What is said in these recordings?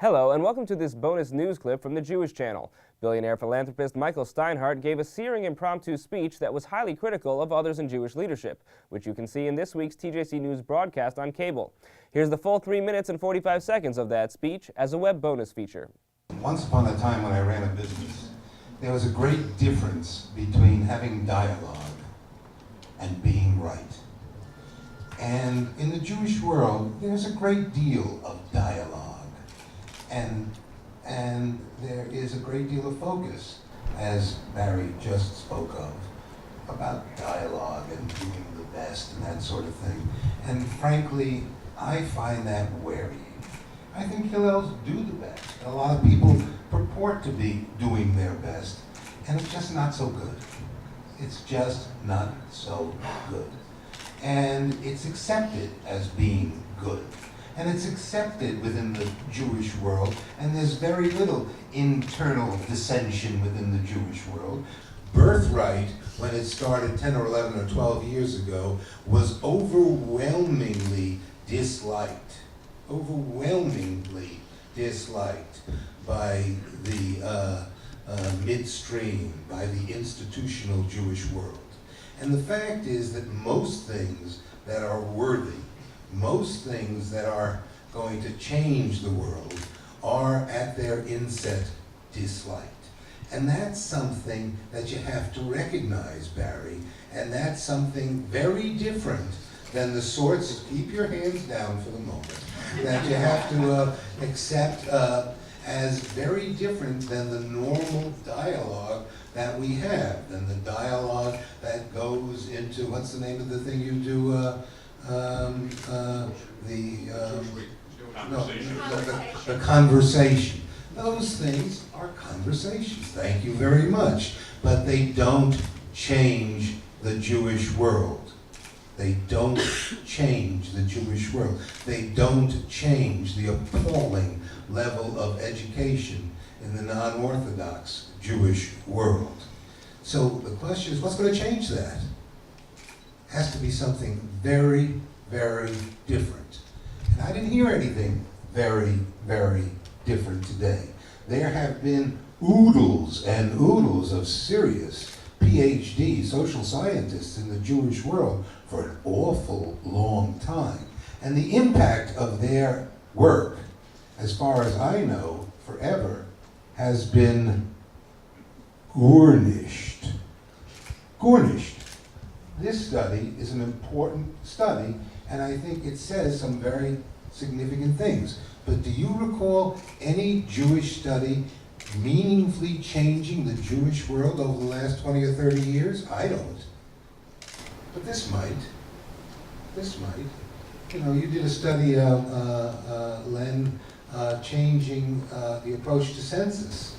Hello, and welcome to this bonus news clip from the Jewish Channel. Billionaire philanthropist Michael Steinhardt gave a searing impromptu speech that was highly critical of others in Jewish leadership, which you can see in this week's TJC News broadcast on cable. Here's the full 3 minutes and 45 seconds of that speech as a web bonus feature. Once upon a time when I ran a business, there was a great difference between having dialogue and being right. And in the Jewish world, there's a great deal of dialogue. And there is a great deal of focus, as Barry just spoke of, about dialogue and doing the best and that sort of thing. And frankly, I find that wearying. I think Hillels do the best. A lot of people purport to be doing their best, and it's just not so good. It's just not so good. And it's accepted as being good. And it's accepted within the Jewish world, and there's very little internal dissension within the Jewish world. Birthright, when it started 10 or 11 or 12 years ago, was overwhelmingly disliked by the midstream, by the institutional Jewish world. And the fact is that most things that are worthy, most things that are going to change the world are at their inset disliked. And that's something that you have to recognize, Barry, and that's something very different than the sorts, keep your hands down for the moment, that you have to accept as very different than the normal dialogue that we have, than the dialogue that goes into, what's the name of the thing you do, the conversation. Those things are conversations, thank you very much, but they don't change the Jewish world. They don't change the Jewish world. They don't change the appalling level of education in the non-Orthodox Jewish world. So the question is, what's going to change that? It has to be something very, very different. And I didn't hear anything very, very different today. There have been oodles and oodles of serious PhD social scientists in the Jewish world for an awful long time. And the impact of their work, as far as I know, forever, has been garnished. This study is an important study, and I think it says some very significant things. But do you recall any Jewish study meaningfully changing the Jewish world over the last 20 or 30 years? I don't. But this might. You know, you did a study, Len, changing the approach to census.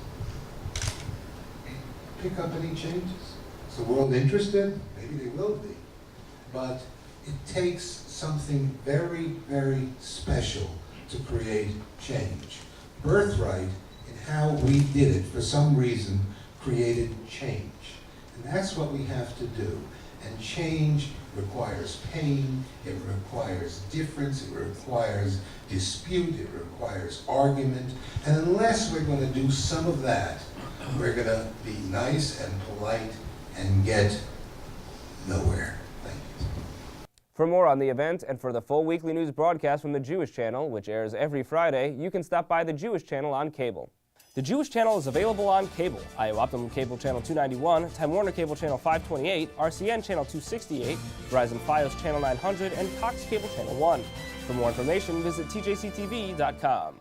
Pick up any changes. Is the world interested? Maybe they will be. But it takes something very, very special to create change. Birthright, in how we did it, for some reason, created change. And that's what we have to do. And change requires pain, it requires difference, it requires dispute, it requires argument. And unless we're going to do some of that, we're going to be nice and polite and get nowhere. Thank you. For more on the event and for the full weekly news broadcast from the Jewish Channel, which airs every Friday, you can stop by the Jewish Channel on cable. The Jewish Channel is available on cable: IO Optimum Cable Channel 291, Time Warner Cable Channel 528, RCN Channel 268, Verizon Fios Channel 900, and Cox Cable Channel 1. For more information, visit tjctv.com.